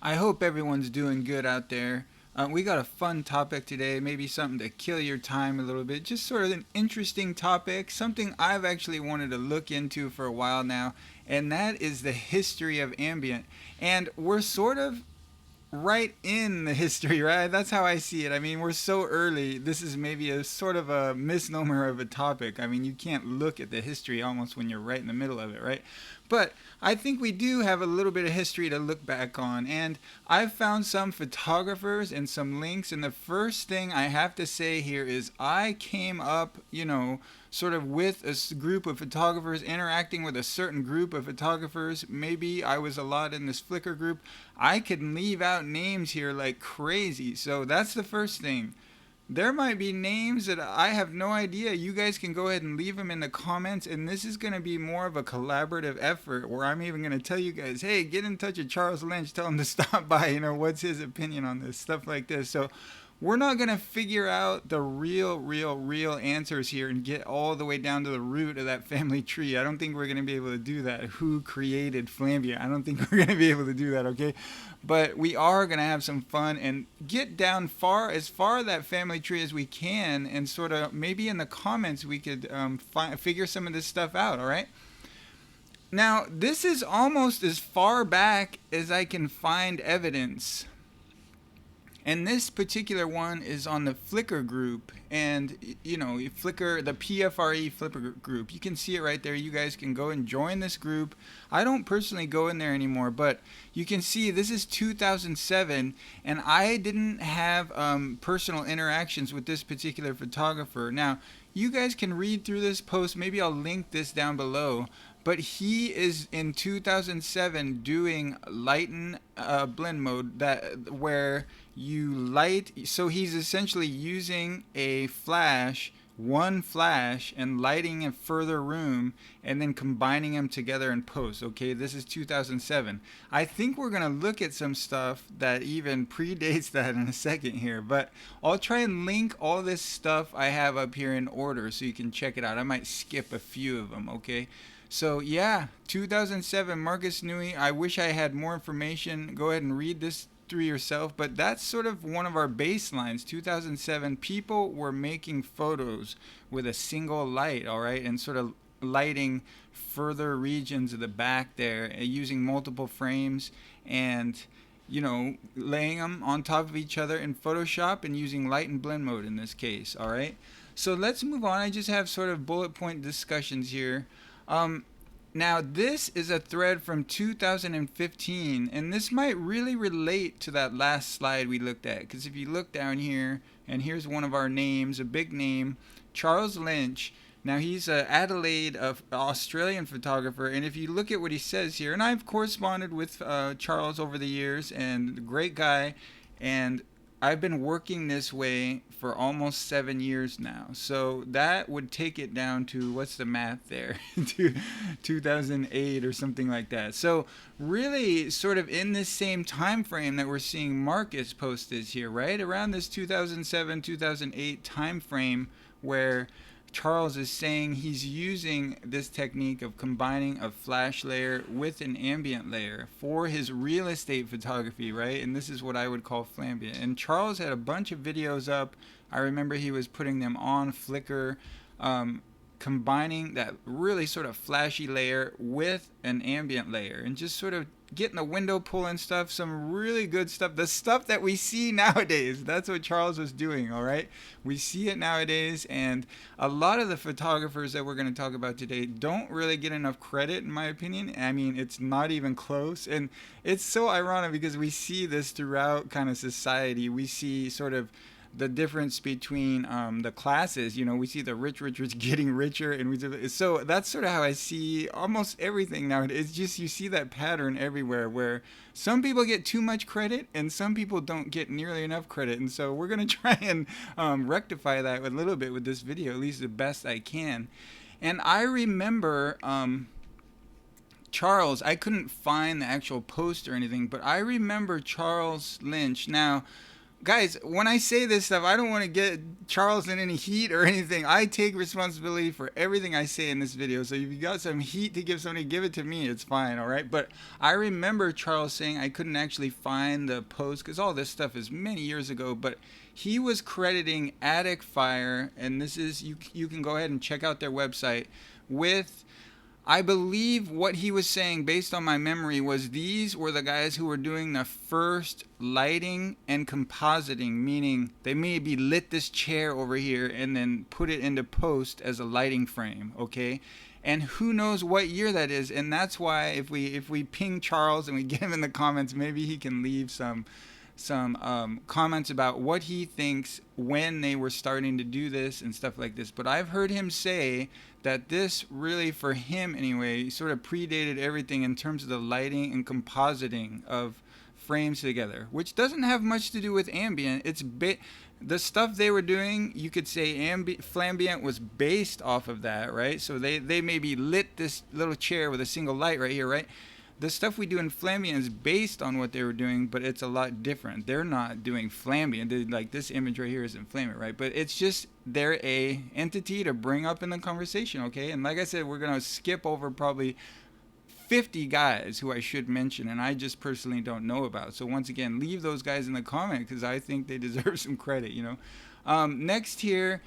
I hope everyone's doing good out there. We got a fun topic today, maybe something to kill your time a little bit. Just sort of an interesting topic, something I've actually wanted to look into for a while now, and that is the history of ambient. And we're sort of right in the history, right? That's how I see it. I mean, we're so early. This is maybe a sort of a misnomer of a topic. I mean, you can't look at the history almost when you're right in the middle of it, right? But I think we do have a little bit of history to look back on. And I've found some photographers and some links. And the first thing I have to say here is I came up, sort of with a group of photographers, interacting with a certain group of photographers. Maybe I was a lot in this Flickr group. I can leave out names here like crazy. So that's the first thing. There might be names that I have no idea. You guys can go ahead and leave them in the comments, and this is going to be more of a collaborative effort where I'm even going to tell you guys, hey, get in touch with Charles Lynch, tell him to stop by, what's his opinion on this, stuff like this. So we're not going to figure out the real answers here and get all the way down to the root of that family tree. I don't think we're going to be able to do that. Who created Flambient? I don't think we're going to be able to do that, okay? But we are going to have some fun and get down as far that family tree as we can, and sort of maybe in the comments we could figure some of this stuff out, all right? Now, this is almost as far back as I can find evidence, and this particular one is on the Flickr group, and Flickr, the PFRE Flickr group. You can see it right there. You guys can go and join this group. I don't personally go in there anymore, but you can see this is 2007, and I didn't have personal interactions with this particular photographer. Now, you guys can read through this post. Maybe I'll link this down below. But he is in 2007 doing lighten blend mode, that where you light. So he's essentially using a flash, one flash, and lighting a further room, and then combining them together in post. Okay, this is 2007. I think we're gonna look at some stuff that even predates that in a second here, but I'll try and link all this stuff I have up here in order so you can check it out. I might skip a few of them. Okay. So yeah, 2007, Marcus Nui. I wish I had more information. Go ahead and read this through yourself, but that's sort of one of our baselines. 2007, people were making photos with a single light, all right, and sort of lighting further regions of the back there, using multiple frames, and laying them on top of each other in Photoshop and using light and blend mode in this case, all right? So let's move on. I just have sort of bullet point discussions here. Now, this is a thread from 2015, and this might really relate to that last slide we looked at, because if you look down here, and here's one of our names, a big name, Charles Lynch. Now, he's an Adelaide Australian photographer, and if you look at what he says here, and I've corresponded with Charles over the years, and great guy, and I've been working this way for almost 7 years now. So that would take it down to, what's the math there? to 2008 or something like that. So really sort of in this same time frame that we're seeing Marcus post this here, right? Around this 2007, 2008 time frame where Charles is saying he's using this technique of combining a flash layer with an ambient layer for his real estate photography, right? And this is what I would call Flambient. And Charles had a bunch of videos up. I remember he was putting them on Flickr, combining that really sort of flashy layer with an ambient layer and just sort of getting the window pull and stuff, some really good stuff, the stuff that we see nowadays. That's what Charles was doing, all right? We see it nowadays, and a lot of the photographers that we're going to talk about today don't really get enough credit, in my opinion. I mean, it's not even close, and it's so ironic because we see this throughout kind of society. We see sort of the difference between the classes. We see the rich getting richer, and so that's sort of how I see almost everything now. It's just, you see that pattern everywhere where some people get too much credit and some people don't get nearly enough credit, and so we're going to try and rectify that a little bit with this video, at least the best I can. And I remember Charles, I couldn't find the actual post or anything, but I remember Charles Lynch. Now, guys, when I say this stuff, I don't want to get Charles in any heat or anything. I take responsibility for everything I say in this video. So if you got some heat to give somebody, give it to me. It's fine, all right? But I remember Charles saying I couldn't actually find the post because all this stuff is many years ago. But he was crediting Attic Fire, and this is you can go ahead and check out their website with. I believe what he was saying, based on my memory, was these were the guys who were doing the first lighting and compositing, meaning they maybe lit this chair over here and then put it into post as a lighting frame, okay? And who knows what year that is, and that's why if we ping Charles and we get him in the comments, maybe he can leave some comments about what he thinks when they were starting to do this and stuff like this. But I've heard him say that this really, for him anyway, sort of predated everything in terms of the lighting and compositing of frames together, which doesn't have much to do with ambient. The stuff they were doing, you could say Flambient was based off of that, right? So they maybe lit this little chair with a single light right here, right? The stuff we do in Flambient is based on what they were doing, but it's a lot different. They're not doing Flambient. Like this image right here isn't Flambient, right? But it's just they're a entity to bring up in the conversation, okay? And like I said, we're gonna skip over probably 50 guys who I should mention, and I just personally don't know about. So once again, leave those guys in the comment because I think they deserve some credit, you know. Next here,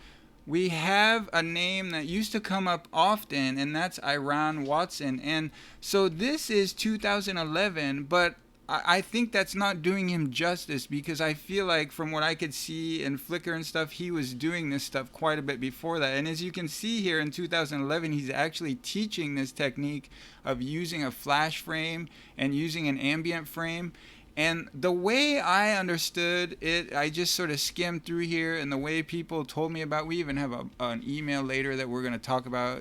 we have a name that used to come up often, and that's Iran Watson. And so this is 2011, but I think that's not doing him justice because I feel like from what I could see in Flickr and stuff, he was doing this stuff quite a bit before that. And as you can see here in 2011, he's actually teaching this technique of using a flash frame and using an ambient frame. And the way I understood it, I just sort of skimmed through here, and the way people told me about, we even have an email later that we're going to talk about,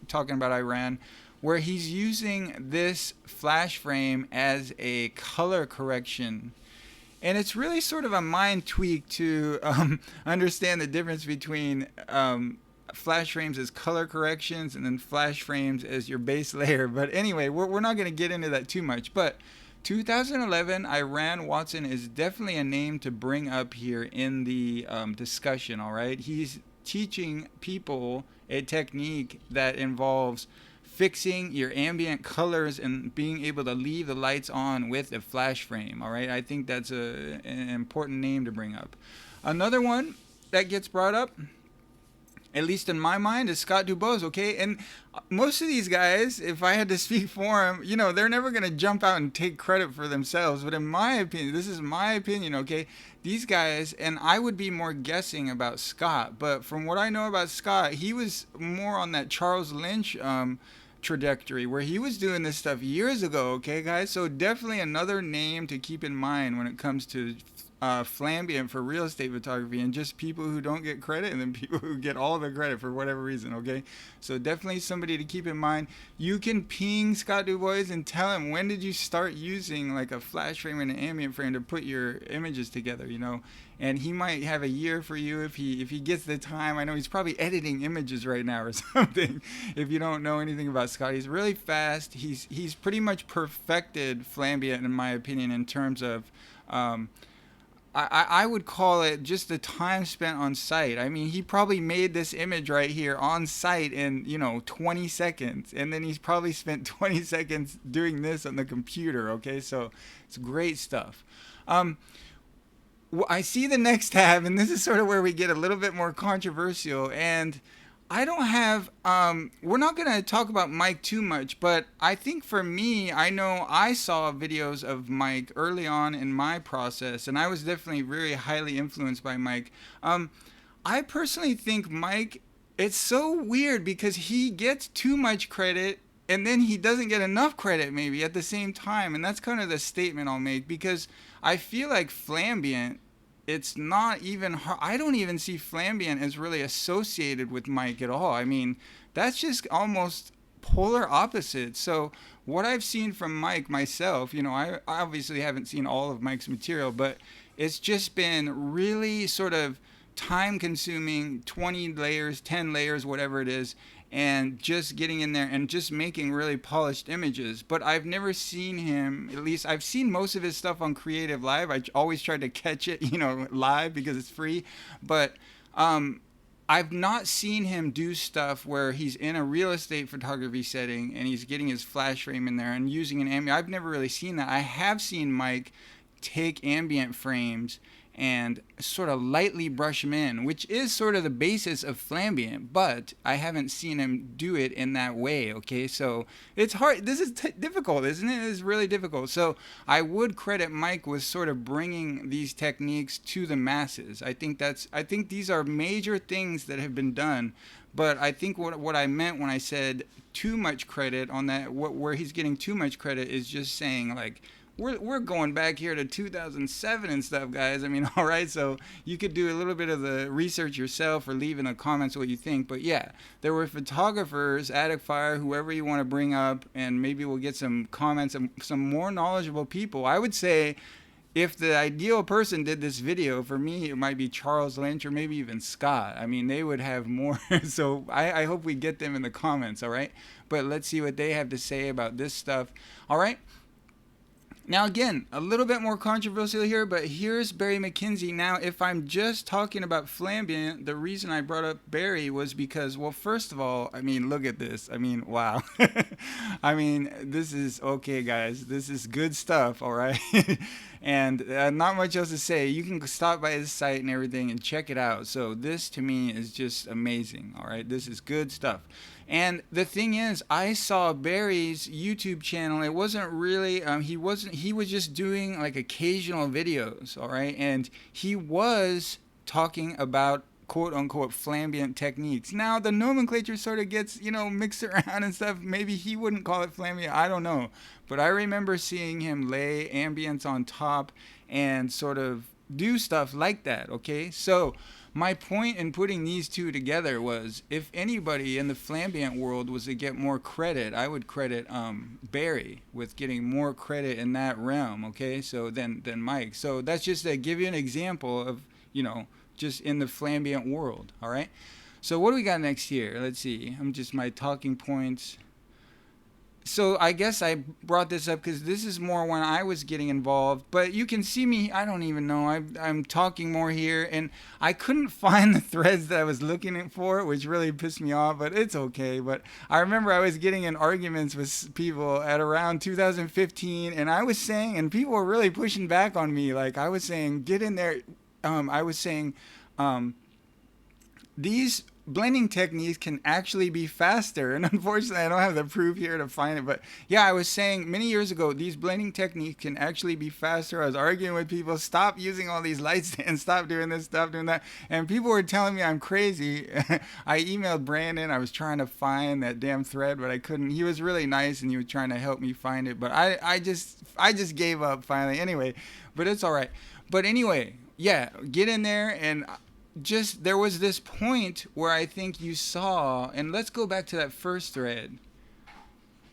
talking about Iran, where he's using this flash frame as a color correction. And it's really sort of a mind tweak to understand the difference between flash frames as color corrections and then flash frames as your base layer. But anyway, we're not going to get into that too much. But 2011, Iran Watson is definitely a name to bring up here in the discussion, all right? He's teaching people a technique that involves fixing your ambient colors and being able to leave the lights on with a flash frame, all right? I think that's an important name to bring up. Another one that gets brought up, at least in my mind, is Scott Dubose, okay? And most of these guys, if I had to speak for them, you know, they're never going to jump out and take credit for themselves. But in my opinion, this is my opinion, okay? These guys, and I would be more guessing about Scott, but from what I know about Scott, he was more on that Charles Lynch trajectory where he was doing this stuff years ago, okay, guys? So definitely another name to keep in mind when it comes to Flambient for real estate photography, and just people who don't get credit and then people who get all the credit for whatever reason, okay? So definitely somebody to keep in mind. You can ping Scott Dubose and tell him, when did you start using like a flash frame and an ambient frame to put your images together, you know? And he might have a year for you if he gets the time. I know he's probably editing images right now or something. If you don't know anything about Scott, he's really fast. He's pretty much perfected Flambient in my opinion in terms of I would call it just the time spent on site. I mean, he probably made this image right here on site in, 20 seconds. And then he's probably spent 20 seconds doing this on the computer, okay? So it's great stuff. I see the next tab, and this is sort of where we get a little bit more controversial. And I don't have, we're not going to talk about Mike too much, but I think for me, I know I saw videos of Mike early on in my process, and I was definitely very highly influenced by Mike. I personally think Mike, it's so weird because he gets too much credit, and then he doesn't get enough credit maybe at the same time, and that's kind of the statement I'll make, because I feel like Flambient, it's not even hard. I don't even see Flambient as really associated with Mike at all. I mean, that's just almost polar opposite. So what I've seen from Mike myself, I obviously haven't seen all of Mike's material, but it's just been really sort of time consuming, 20 layers, 10 layers, whatever it is. and just getting in there and just making really polished images. But I've never seen him, at least I've seen most of his stuff on Creative Live. I always try to catch it, live because it's free. But I've not seen him do stuff where he's in a real estate photography setting and he's getting his flash frame in there and using an ambient. I've never really seen that. I have seen Mike take ambient frames and sort of lightly brush them in, which is sort of the basis of Flambient, but I haven't seen him do it in that way, okay? So it's hard. This is difficult, isn't it? It's really difficult. So I would credit Mike with sort of bringing these techniques to the masses. I think these are major things that have been done, but I think what I meant when I said too much credit on that, where he's getting too much credit, is just saying like, we're going back here to 2007 and stuff, guys. I mean, all right, so you could do a little bit of the research yourself or leave in the comments what you think. But yeah, there were photographers, Attic Fire, whoever you want to bring up, and maybe we'll get some comments and some more knowledgeable people. I would say if the ideal person did this video, for me, it might be Charles Lynch or maybe even Scott. I mean, they would have more. So I hope we get them in the comments, all right? But let's see what they have to say about this stuff, all right? Now, again, a little bit more controversial here, but here's Barry Mckenzie. Now, if I'm just talking about Flambient, the reason I brought up Barry was because, well, first of all, I mean, look at this. I mean, wow. I mean, this is, okay, guys, this is good stuff, all right? And not much else to say. You can stop by his site and everything and check it out. So this, to me, is just amazing, all right? This is good stuff. And the thing is, I saw Barry's YouTube channel. It wasn't really, he was just doing like occasional videos, all right? And he was talking about quote unquote Flambient techniques. Now, the nomenclature sort of gets, mixed around and stuff. Maybe he wouldn't call it Flambient, I don't know. But I remember seeing him lay ambience on top and sort of do stuff like that, okay? So my point in putting these two together was, if anybody in the Flambient world was to get more credit, I would credit Barry with getting more credit in that realm, okay? So than Mike. So that's just to give you an example of, just in the Flambient world, all right? So what do we got next here? Let's see. My talking points. So I guess I brought this up because this is more when I was getting involved, but you can see me, I don't even know, I'm talking more here, and I couldn't find the threads that I was looking for, which really pissed me off, but it's okay. But I remember I was getting in arguments with people at around 2015, and I was saying, and people were really pushing back on me, like I was saying, get in there, I was saying, these blending techniques can actually be faster, and unfortunately I don't have the proof here to find it, but yeah, I was saying many years ago these blending techniques can actually be faster. I was arguing with people, stop using all these light stands, stop doing this, stop doing that, and people were telling me I'm crazy. I emailed Brandon. I was trying to find that damn thread, but I couldn't. He was really nice and he was trying to help me find it, but I just gave up finally anyway, but it's all right. But anyway, yeah, get in there. And just, there was this point where I think you saw, and let's go back to that first thread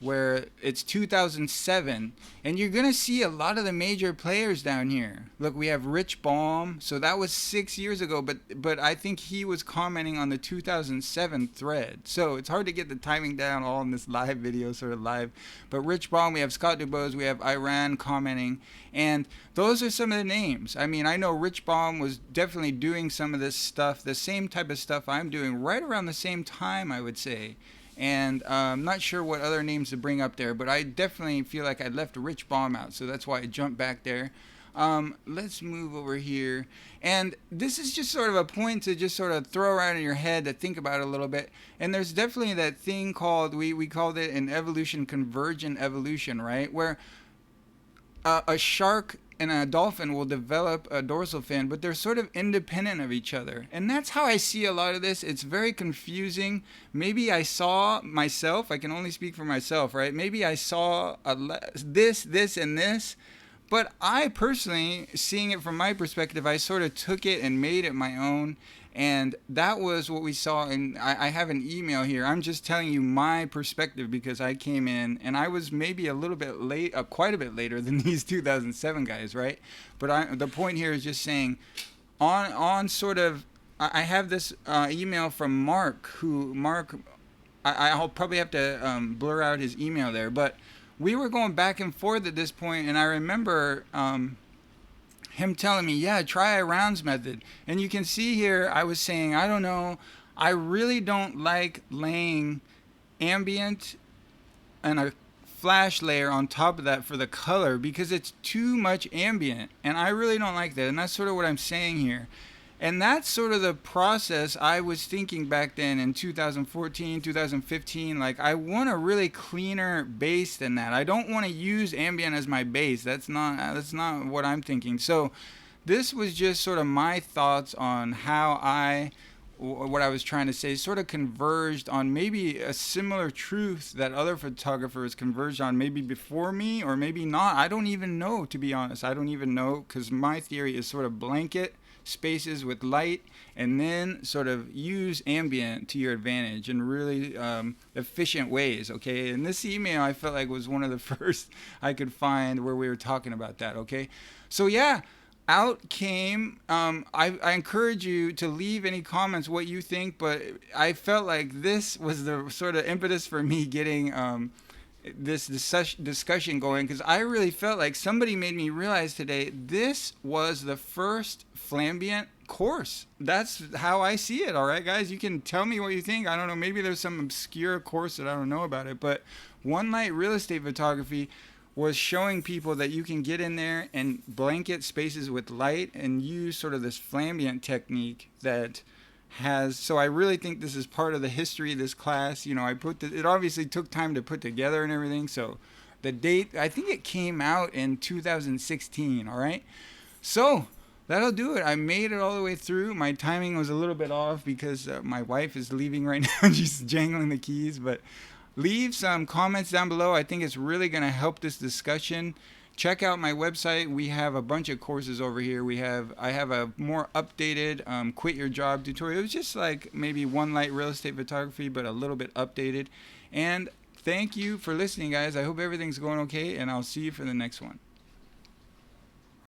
where it's 2007, and you're gonna see a lot of the major players down here. Look, we have Rich Baum, so that was 6 years ago, but I think he was commenting on the 2007 thread, so it's hard to get the timing down all in this live video, sort of live. But Rich Baum, we have Scott Dubose, we have Iran commenting, and those are some of the names. I mean, I know Rich Baum was definitely doing some of this stuff, the same type of stuff I'm doing, right around the same time, I would say. And I'm not sure what other names to bring up there, but I definitely feel like I left Rich Baum out, so that's why I jumped back there. Let's move over here. And this is just sort of a point to just sort of throw around in your head to think about a little bit. And there's definitely that thing called, we called it an evolution, convergent evolution, right? Where a shark and a dolphin will develop a dorsal fin, but they're sort of independent of each other. And that's how I see a lot of this. It's very confusing. Maybe I saw myself, I can only speak for myself, right? Maybe I saw this, and this, but I personally, seeing it from my perspective, I sort of took it and made it my own. And that was what we saw, and I have an email here. I'm just telling you my perspective because I came in, and I was maybe a little bit late, quite a bit later than these 2007 guys, right? But the point here is just saying, on sort of, I have this email from Mark, I'll probably have to blur out his email there, but we were going back and forth at this point, and I remember him telling me, yeah, try a rounds method. And you can see here, I was saying, I don't know, I really don't like laying ambient and a flash layer on top of that for the color because it's too much ambient, and I really don't like that. And that's sort of what I'm saying here. And that's sort of the process I was thinking back then in 2014, 2015. Like, I want a really cleaner base than that. I don't want to use ambient as my base. That's not what I'm thinking. So this was just sort of my thoughts on how what I was trying to say sort of converged on maybe a similar truth that other photographers converged on maybe before me or maybe not. I don't even know, to be honest. I don't even know, because my theory is sort of blanket spaces with light and then sort of use ambient to your advantage in really efficient ways. Okay, and this email I felt like was one of the first I could find where we were talking about that. Okay, so yeah, out came I encourage you to leave any comments what you think, but I felt like this was the sort of impetus for me getting this discussion going, because I really felt like somebody made me realize today this was the first Flambient course. That's how I see it. All right, guys, you can tell me what you think. I don't know, maybe there's some obscure course that I don't know about it, but One Light Real Estate Photography was showing people that you can get in there and blanket spaces with light and use sort of this Flambient technique that has. So I really think this is part of the history of this class. You know, it obviously took time to put together and everything. So the date, I think it came out in 2016. All right, so that'll do it. I made it all the way through. My timing was a little bit off because my wife is leaving right now. She's jangling the keys, but leave some comments down below. I think it's really going to help this discussion. Check out my website. We have a bunch of courses over here. I have a more updated quit your job tutorial. It was just like maybe One Light Real Estate Photography, but a little bit updated. And thank you for listening, guys. I hope everything's going okay, and I'll see you for the next one.